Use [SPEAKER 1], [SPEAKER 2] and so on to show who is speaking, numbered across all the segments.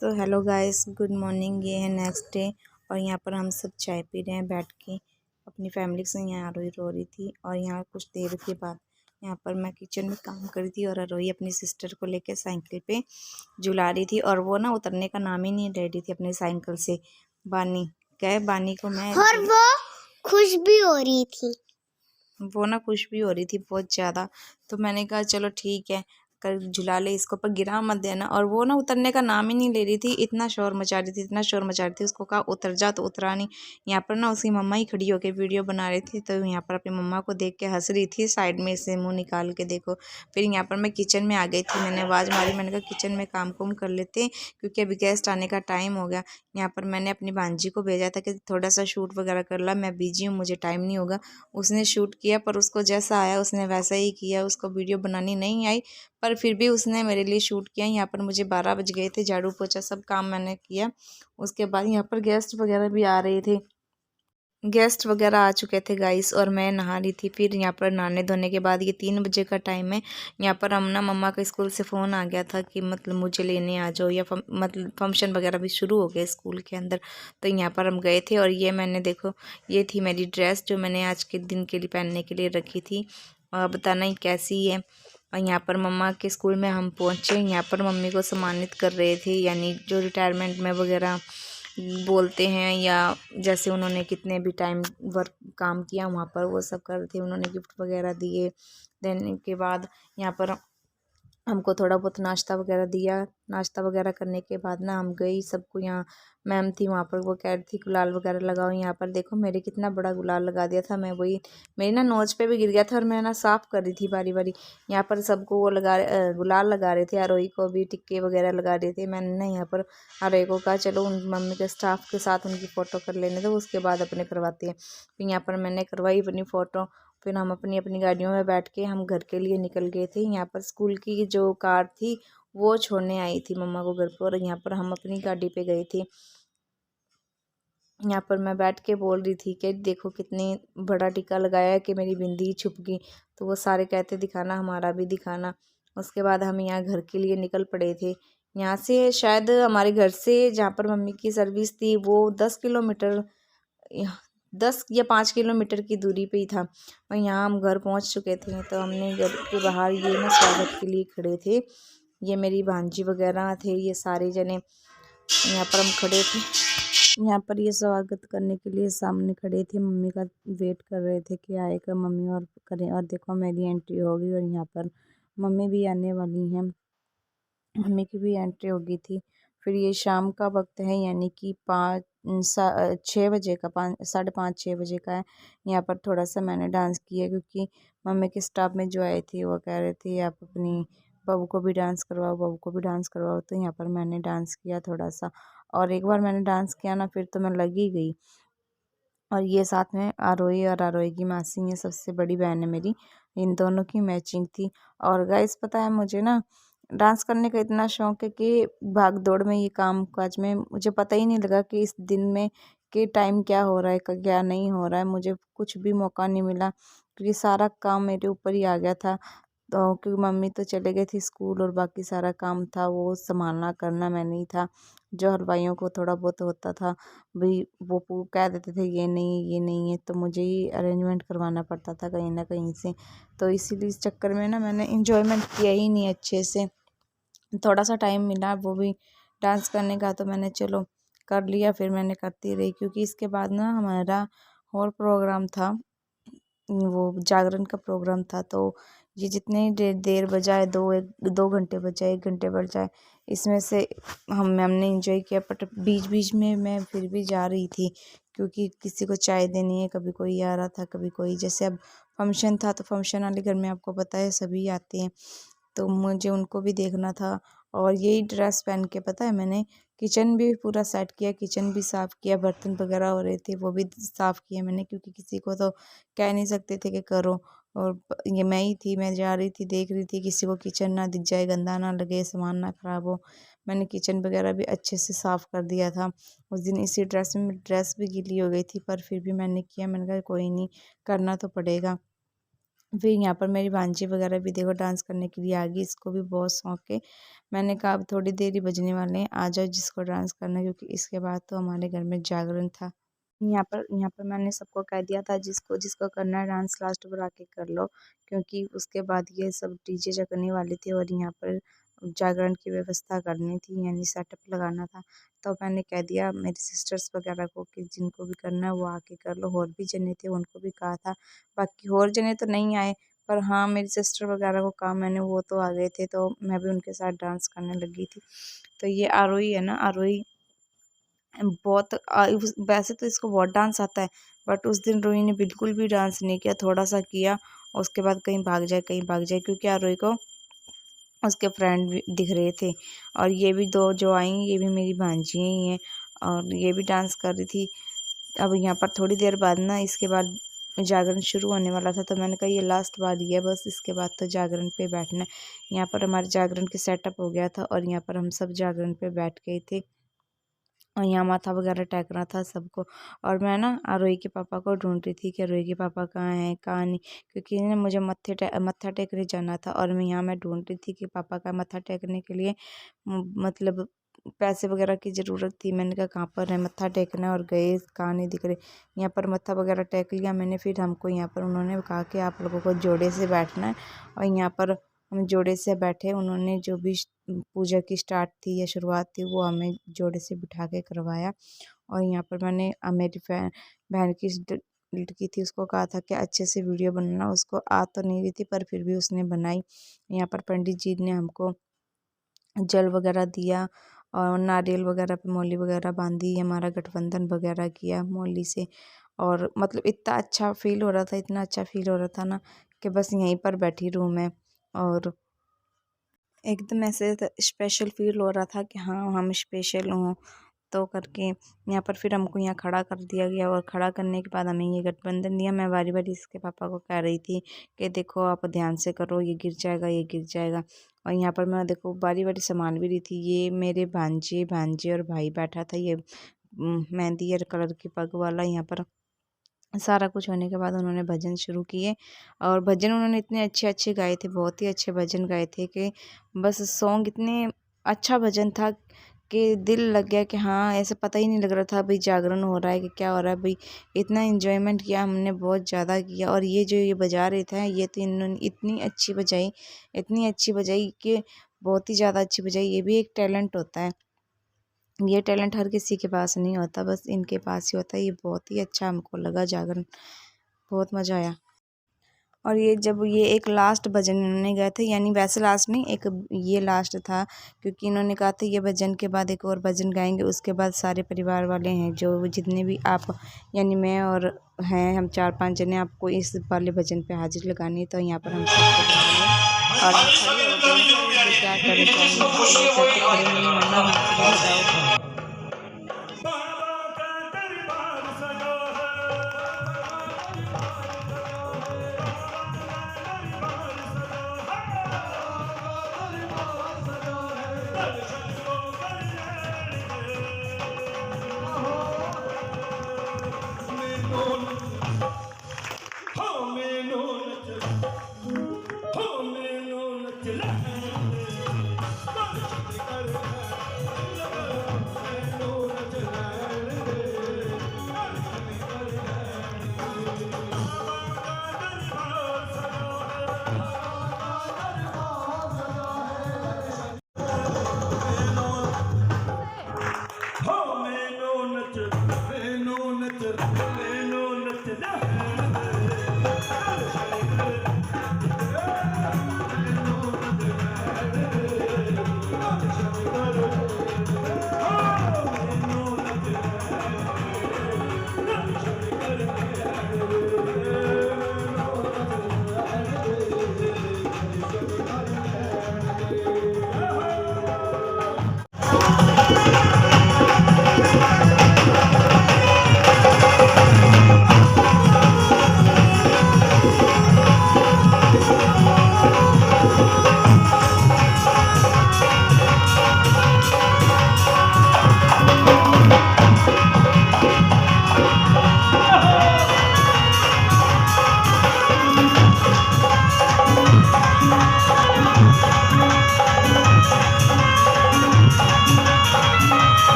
[SPEAKER 1] तो hello guys, good morning. ये है नेक्स्ट डे और यहाँ पर हम सब चाय पी रहे हैं बैठ के अपनी फैमिली से। यहाँ आरोही रो रही थी और यहाँ कुछ देर के बाद यहाँ पर मैं किचन में काम कर रही थी और आरोही अपनी सिस्टर को लेकर साइकिल पे झुला रही थी और वो ना उतरने का नाम ही नहीं ले रही थी अपनी साइकिल से। बानी गए, बानी को मैं
[SPEAKER 2] और वो खुश भी हो रही थी।
[SPEAKER 1] वो ना खुश भी हो रही थी बहुत ज़्यादा। तो मैंने कहा चलो ठीक है, कर झुला ले इसको, पर गिरा मत देना। और वो ना उतरने का नाम ही नहीं ले रही थी, इतना शोर मचा रही थी, इतना शोर मचा रही थी। उसको कहा उतर जा तो उतरा नहीं। यहाँ पर ना उसकी मम्मा ही खड़ी होकर वीडियो बना रही थी, तो यहाँ पर अपनी मम्मा को देख के हंस रही थी, साइड में से मुँह निकाल के देखो। फिर यहाँ पर मैं किचन में आ गई थी, मैंने आवाज़ मारी, मैंने कहा किचन में काम कुम कर लेते हैं क्योंकि अभी गेस्ट आने का टाइम हो गया। यहाँ पर मैंने अपनी भांजी को भेजा था कि थोड़ा सा शूट वगैरह कर ला, मैं बिजी हूँ, मुझे टाइम नहीं होगा। उसने शूट किया, पर उसको जैसा आया उसने वैसा ही किया, उसको वीडियो बनानी नहीं आई, पर फिर भी उसने मेरे लिए शूट किया। यहाँ पर मुझे 12 बज गए थे, झाड़ू पोछा सब काम मैंने किया। उसके बाद यहाँ पर गेस्ट वगैरह भी आ रहे थे, गेस्ट वगैरह आ चुके थे गाइस, और मैं नहा रही थी। फिर यहाँ पर नहाने धोने के बाद ये 3 बजे का टाइम है। यहाँ पर हम ना मम्मा के स्कूल से फ़ोन आ गया था कि मतलब मुझे लेने आ जाओ, या मतलब फंक्शन वगैरह भी शुरू हो गए स्कूल के अंदर। तो यहाँ पर हम गए थे और ये मैंने देखो, ये थी मेरी ड्रेस जो मैंने आज के दिन के लिए पहनने के लिए रखी थी। बताना ही कैसी है। और यहाँ पर मम्मा के स्कूल में हम पहुँचे, यहाँ पर मम्मी को सम्मानित कर रहे थे, यानी जो रिटायरमेंट में वगैरह बोलते हैं, या जैसे उन्होंने कितने भी टाइम वर्क काम किया वहाँ पर वो सब कर रहे थे। उन्होंने गिफ्ट वगैरह दिए, देने के बाद यहाँ पर हमको थोड़ा बहुत नाश्ता वगैरह दिया। नाश्ता वगैरह करने के बाद ना हम गई, सबको यहाँ मैम थी वहाँ पर, वो कह रही थी गुलाल वगैरह लगाओ। यहाँ पर देखो मेरे कितना बड़ा गुलाल लगा दिया था मैं, वही मेरी ना नोच पे भी गिर गया था और मैं ना साफ़ कर रही थी बारी बारी। यहाँ पर सबको वो गुलाल लगा रहे थे, आरोही को भी टिक्के वगैरह लगा रहे थे। मैंने ना यहाँ पर आरोही को कहा चलो उन मम्मी के स्टाफ के साथ उनकी फ़ोटो कर लेने दो, उसके बाद अपने करवाते हैं। फिर यहाँ पर मैंने करवाई अपनी फ़ोटो। फिर हम अपनी अपनी गाड़ियों में बैठ के हम घर के लिए निकल गए थे। यहाँ पर स्कूल की जो कार थी वो छोड़ने आई थी मम्मा को घर पर, और यहाँ पर हम अपनी गाड़ी पे गए थे। यहाँ पर मैं बैठ के बोल रही थी कि देखो कितनी बड़ा टीका लगाया है कि मेरी बिंदी छुप गई। तो वो सारे कहते दिखाना, हमारा भी दिखाना। उसके बाद हम यहाँ घर के लिए निकल पड़े थे। यहाँ से शायद हमारे घर से जहाँ पर मम्मी की सर्विस थी वो 10 किलोमीटर, 10 या 5 किलोमीटर की दूरी पे ही था। और यहाँ हम घर पहुँच चुके थे, तो हमने घर के बाहर ये ना स्वागत के लिए खड़े थे। ये मेरी भांजी वगैरह थे, ये सारे जने यहाँ पर हम खड़े थे। यहाँ पर ये स्वागत करने के लिए सामने खड़े थे, मम्मी का वेट कर रहे थे कि आएगा मम्मी और करें। और देखो मेरी एंट्री होगी और यहाँ पर मम्मी भी आने वाली हैं, मम्मी की भी एंट्री हो गई थी। फिर ये शाम का वक्त है, यानी कि 6 बजे का, 5, 5:30, 6 बजे का है। यहाँ पर थोड़ा सा मैंने डांस किया क्योंकि मम्मी के स्टाफ में जो आए थे वो कह रहे थे आप अपनी बहू को भी डांस करवाओ, बहू को भी डांस करवाओ। तो यहाँ पर मैंने डांस किया थोड़ा सा, और एक बार मैंने डांस किया ना फिर तो मैं लगी गई। और ये साथ में आरोही और आरोही की मासी है, सबसे बड़ी बहन है मेरी, इन दोनों की मैचिंग थी। और गाइस पता है मुझे ना डांस करने का इतना शौक है कि भाग दौड़ में, ये काम काज में मुझे पता ही नहीं लगा कि इस दिन में कि टाइम क्या हो रहा है क्या नहीं हो रहा है। मुझे कुछ भी मौका नहीं मिला क्योंकि सारा काम मेरे ऊपर ही आ गया था। तो क्योंकि मम्मी तो चले गए थे स्कूल और बाकी सारा काम था वो संभालना करना मैंने ही था। जो हलवाइयों को थोड़ा बहुत होता था भाई, वो कह देते थे ये नहीं ये नहीं है, तो मुझे ही अरेंजमेंट करवाना पड़ता था कहीं ना कहीं से। तो इसीलिए इस चक्कर में ना मैंने इंजॉयमेंट किया ही नहीं अच्छे से। थोड़ा सा टाइम मिला वो भी डांस करने का, तो मैंने चलो कर लिया, फिर मैंने करती रही। क्योंकि इसके बाद ना हमारा और प्रोग्राम था, वो जागरण का प्रोग्राम था। तो ये जितनी देर बजाए, 2 घंटे बजाए, 1 घंटे बजाए, इसमें से हमने इंजॉय किया। बट बीच बीच में मैं फिर भी जा रही थी क्योंकि किसी को चाय देनी है, कभी कोई आ रहा था, कभी कोई, जैसे अब फंक्शन था तो फंक्शन वाले घर में आपको पता है सभी आते हैं, तो मुझे उनको भी देखना था। और यही ड्रेस पहन के पता है मैंने किचन भी पूरा सेट किया, किचन भी साफ़ किया, बर्तन वगैरह हो रहे थे वो भी साफ़ किए मैंने, क्योंकि किसी को तो कह नहीं सकते थे कि करो। और ये मैं ही थी, मैं जा रही थी, देख रही थी किसी को किचन ना दिख जाए, गंदा ना लगे, सामान ना ख़राब हो। मैंने किचन वगैरह भी अच्छे से साफ़ कर दिया था। उस दिन इसी ड्रेस में, ड्रेस भी गीली हो गई थी, पर फिर भी मैंने किया, मैंने कहा कोई नहीं, करना तो पड़ेगा। फिर यहाँ पर मेरी भांजी वगैरह भी देखो डांस करने के लिए आ गई, इसको भी बहुत शौक है। मैंने कहा अब थोड़ी देर ही बजने वाले हैं, आ जाओ जिसको डांस करना है, क्योंकि इसके बाद तो हमारे घर में जागरण था। यहाँ पर मैंने सबको कह दिया था जिसको जिसको करना है डांस लास्ट पर आके कर लो, क्योंकि उसके बाद ये सब डीजे जगने वाले थे और यहाँ पर जागरण की व्यवस्था करनी थी, यानी सेटअप लगाना था। तो मैंने कह दिया मेरी सिस्टर्स वगैरह को कि जिनको भी करना है वो आके कर लो। और भी जने थे उनको भी कहा था, बाकी और जने तो नहीं आए, पर हाँ मेरी सिस्टर वगैरह को कहा मैंने, वो तो आ गए थे, तो मैं भी उनके साथ डांस करने लगी थी। तो ये आरोही है ना, आरोही बहुत वैसे तो इसको बहुत डांस आता है, बट उस दिन रोही ने बिल्कुल भी डांस नहीं किया, थोड़ा सा किया और उसके बाद कहीं भाग जाए कहीं भाग जाए, क्योंकि आरोही को उसके फ्रेंड भी दिख रहे थे। और ये भी दो जो आई ये भी मेरी भांजी ही हैं और ये भी डांस कर रही थी। अब यहाँ पर थोड़ी देर बाद ना इसके बाद जागरण शुरू होने वाला था, तो मैंने कहा ये लास्ट बारी है बस, इसके बाद तो जागरण पे बैठना है। यहाँ पर हमारे जागरण की सेटअप हो गया था और यहाँ पर हम सब जागरण पे बैठ गए थे और यहाँ माथा वगैरह टेकना था सबको। और मैं ना आरोही के पापा को ढूंढ रही थी कि आरोही के पापा कहाँ हैं कहाँ नहीं, क्योंकि ना मुझे मत्था टेकने जाना था और मैं ढूंढ रही थी कि पापा का मत्था टेकने के लिए मतलब पैसे वगैरह की ज़रूरत थी। मैंने कहा कहाँ पर है मत्था टेकना, और गए कहाँ नहीं दिख रहे। यहाँ पर मत्था वगैरह टेक लिया मैंने, फिर हमको यहाँ पर उन्होंने कहा कि आप लोगों को जोड़े से बैठना है, और यहाँ पर हम जोड़े से बैठे। उन्होंने जो भी पूजा की स्टार्ट थी या शुरुआत थी वो हमें जोड़े से बिठा के करवाया। और यहाँ पर मैंने मेरी बहन की लड़की थी उसको कहा था कि अच्छे से वीडियो बनाना, उसको आ तो नहीं रही थी पर फिर भी उसने बनाई। यहाँ पर पंडित जी ने हमको जल वगैरह दिया और नारियल वगैरह पे मौली वगैरह बांधी, हमारा गठबंधन वगैरह किया मौली से। और मतलब इतना अच्छा फील हो रहा था, इतना अच्छा फील हो रहा था ना कि बस यहीं पर बैठी रूम में, और एकदम ऐसे स्पेशल फील हो रहा था कि हाँ हम स्पेशल हों। तो करके यहाँ पर फिर हमको यहाँ खड़ा कर दिया गया और खड़ा करने के बाद हमें ये गठबंधन दिया। मैं बारी बारी इसके पापा को कह रही थी कि देखो आप ध्यान से करो, ये गिर जाएगा ये गिर जाएगा। और यहाँ पर मैं देखो बारी बारी संभाल भी रही थी। ये मेरे भांजे भांजे और भाई बैठा था, ये मेहंदी कलर की पग वाला। यहाँ पर सारा कुछ होने के बाद उन्होंने भजन शुरू किए, और भजन उन्होंने इतने अच्छे अच्छे गाए थे, बहुत ही अच्छे भजन गाए थे कि बस सॉन्ग इतने अच्छा भजन था कि दिल लग गया कि हाँ ऐसे पता ही नहीं लग रहा था भाई जागरण हो रहा है कि क्या हो रहा है भाई। इतना एंजॉयमेंट किया हमने, बहुत ज़्यादा किया। और ये जो ये बजा रहे थे ये तो इन्होंने इतनी अच्छी बजाई, इतनी अच्छी बजाई कि बहुत ही ज़्यादा अच्छी बजाई। ये भी एक टैलेंट होता है, ये टैलेंट हर किसी के पास नहीं होता, बस इनके पास ही होता है। ये बहुत ही अच्छा हमको लगा जागरण, बहुत मज़ा आया। और ये जब ये एक लास्ट भजन इन्होंने गाए थे, यानी वैसे लास्ट नहीं, एक ये लास्ट था, क्योंकि इन्होंने कहा था ये भजन के बाद एक और भजन गाएंगे, उसके बाद सारे परिवार वाले हैं जो जितने भी आप यानी मैं और हैं हम 4-5 जने आपको इस वाले भजन पे हाजिर लगानी है। तो यहाँ पर हम सबको बुला लिया और हम खड़े हो गए कि क्या करें क्या नहीं, तो कहते खड़े नहीं होना, हाथ लगाओ।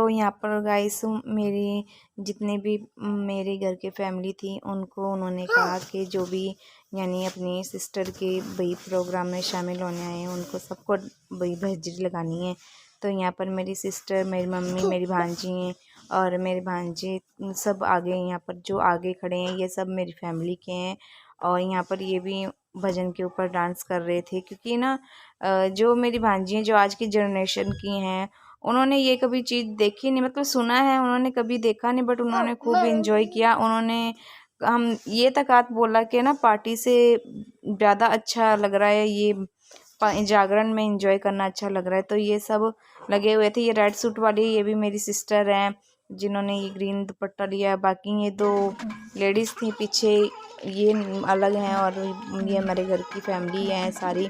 [SPEAKER 1] तो यहाँ पर गाइस मेरी जितने भी मेरे घर के फैमिली थी उनको उन्होंने कहा कि जो भी यानी अपनी सिस्टर के भाई प्रोग्राम में शामिल होने आए हैं उनको सबको भाई हाजिरी लगानी है। तो यहाँ पर मेरी सिस्टर, मेरी मम्मी, मेरी भांजी और मेरे भांजे सब आगे, यहाँ पर जो आगे खड़े हैं ये सब मेरी फैमिली के हैं। और यहाँ पर ये भी भजन के ऊपर डांस कर रहे थे क्योंकि ना जो मेरी भांजी हैं जो आज की जनरेशन की हैं उन्होंने ये कभी चीज़ देखी नहीं, मतलब सुना है उन्होंने, कभी देखा नहीं, बट उन्होंने खूब इंजॉय किया। उन्होंने हम ये तक बात बोला कि ना पार्टी से ज़्यादा अच्छा लग रहा है ये जागरण में इंजॉय करना अच्छा लग रहा है। तो ये सब लगे हुए थे। ये रेड सूट वाली ये भी मेरी सिस्टर हैं जिन्होंने ये ग्रीन दुपट्टा लिया। बाकी ये दो लेडीज़ थी पीछे ये अलग हैं और ये हमारे घर की फैमिली है सारी।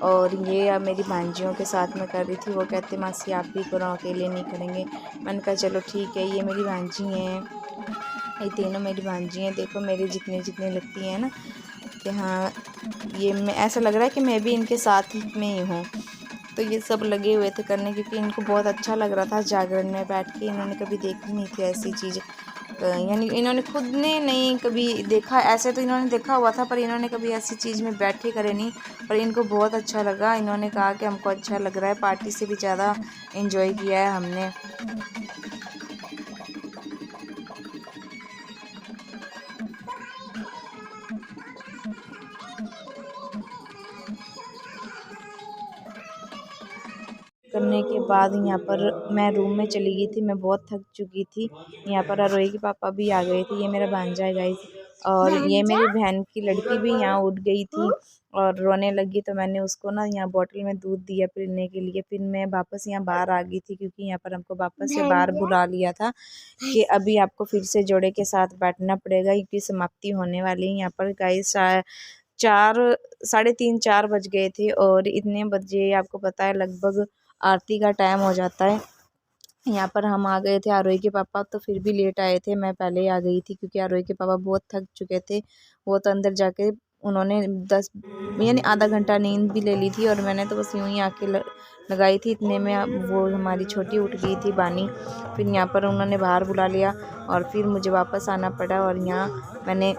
[SPEAKER 1] और ये अब मेरी भांजियों के साथ में कर रही थी। वो कहते मासी आप भी करो, अकेले नहीं करेंगे। मैंने कहा चलो ठीक है। ये मेरी भांजी हैं, ये तीनों मेरी भांजी हैं। देखो मेरे जितने जितने लगती हैं ना कि हाँ ये मैं ऐसा लग रहा है कि मैं भी इनके साथ में ही हूँ। तो ये सब लगे हुए थे करने क्योंकि इनको बहुत अच्छा लग रहा था जागरण में बैठ के। इन्होंने कभी देखी नहीं थी ऐसी चीज़, यानी इन्होंने खुद ने नहीं कभी देखा। ऐसे तो इन्होंने देखा हुआ था पर इन्होंने कभी ऐसी चीज़ में बैठे करे नहीं, पर इनको बहुत अच्छा लगा। इन्होंने कहा कि हमको अच्छा लग रहा है, पार्टी से भी ज़्यादा एंजॉय किया है हमने। करने के बाद यहाँ पर मैं रूम में चली गई थी, मैं बहुत थक चुकी थी। यहाँ पर अरोही के पापा भी आ गए थे। ये मेरा भांजा है गाइस, और ये मेरी बहन की लड़की भी यहाँ उठ गई थी और रोने लगी। तो मैंने उसको ना यहाँ बोतल में दूध दिया पीने के लिए। फिर मैं वापस यहाँ बाहर आ गई थी क्योंकि यहाँ पर हमको वापस से बाहर बुला लिया था कि अभी आपको फिर से जोड़े के साथ बैठना पड़ेगा क्योंकि समाप्ति होने वाली है। यहाँ पर गाइस 3:30-4 बज गए थे और इतने बजे आपको पता है लगभग आरती का टाइम हो जाता है। यहाँ पर हम आ गए थे। आरोही के पापा तो फिर भी लेट आए थे, मैं पहले ही आ गई थी क्योंकि आरोही के पापा बहुत थक चुके थे। वो तो अंदर जाके उन्होंने 10 यानी आधा घंटा नींद भी ले ली थी और मैंने तो बस यूँ ही आके लगाई थी। इतने में वो हमारी छोटी उठ गई थी बानी। फिर यहाँ पर उन्होंने बाहर बुला लिया और फिर मुझे वापस आना पड़ा। और यहाँ मैंने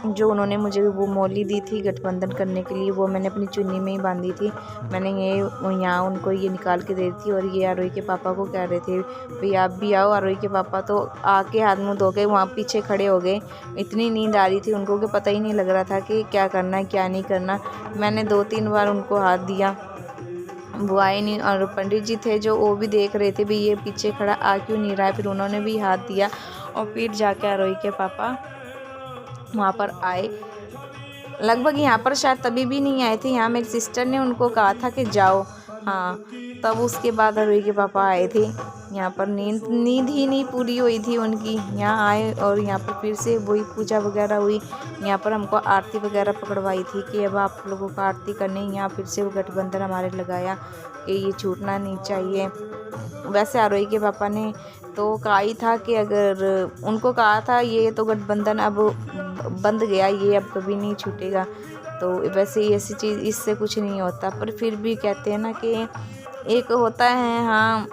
[SPEAKER 1] जो उन्होंने मुझे वो मौली दी थी गठबंधन करने के लिए, वो मैंने अपनी चुन्नी में ही बांधी थी। मैंने ये यहाँ उनको ये निकाल के दे दी थी। और ये आरोही के पापा को कह रहे थे भाई आप भी आओ। आरोही के पापा तो आके हाथ मुँह धो के वहाँ पीछे खड़े हो गए। इतनी नींद आ रही थी उनको कि पता ही नहीं लग रहा था कि क्या करना है क्या नहीं करना। मैंने 2-3 बार उनको हाथ दिया, वो आए नहीं। और पंडित जी थे जो वो भी देख रहे थे भाई ये पीछे खड़ा आ क्यों नहीं रहा है। फिर उन्होंने भी हाथ दिया और फिर जाके आरोही के पापा वहाँ पर आए। लगभग यहाँ पर शायद तभी भी नहीं आए थे। यहाँ मेरी सिस्टर ने उनको कहा था कि जाओ, हाँ तब उसके बाद आरोही के पापा आए थे। यहाँ पर नींद ही नहीं पूरी हुई थी उनकी। यहाँ आए और यहाँ पर फिर से वही पूजा वगैरह हुई। यहाँ पर हमको आरती वगैरह पकड़वाई थी कि अब आप लोगों को आरती करनी। यहाँ फिर से वो गठबंधन हमारे लगाया कि ये छूटना नहीं चाहिए। वैसे आरोही के पापा ने तो कहा ही था कि अगर उनको कहा था ये तो गठबंधन अब बंद गया, ये अब कभी नहीं छूटेगा। तो वैसे ऐसी चीज़ इससे कुछ नहीं होता, पर फिर भी कहते हैं ना कि एक होता है हाँ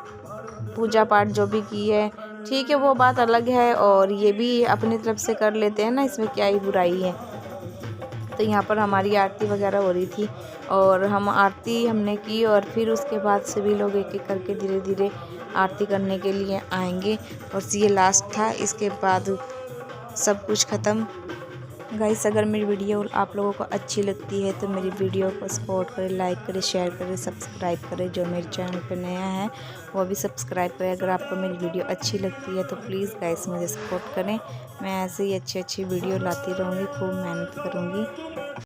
[SPEAKER 1] पूजा पाठ जो भी की है ठीक है वो बात अलग है, और ये भी अपनी तरफ से कर लेते हैं ना, इसमें क्या ही बुराई है। तो यहाँ पर हमारी आरती वगैरह हो रही थी और हम आरती हमने की और फिर उसके बाद सभी लोग एक एक करके धीरे धीरे आरती करने के लिए आएंगे। और ये लास्ट था, इसके बाद सब कुछ ख़त्म। गाइस अगर मेरी वीडियो आप लोगों को अच्छी लगती है तो मेरी वीडियो को सपोर्ट करें, लाइक करें, शेयर करें, सब्सक्राइब करें। जो मेरे चैनल पर नया है वो भी सब्सक्राइब करें। अगर आपको मेरी वीडियो अच्छी लगती है तो प्लीज़ गाइस मुझे सपोर्ट करें। मैं ऐसे ही अच्छी वीडियो लाती रहूँगी, खूब मेहनत करूँगी।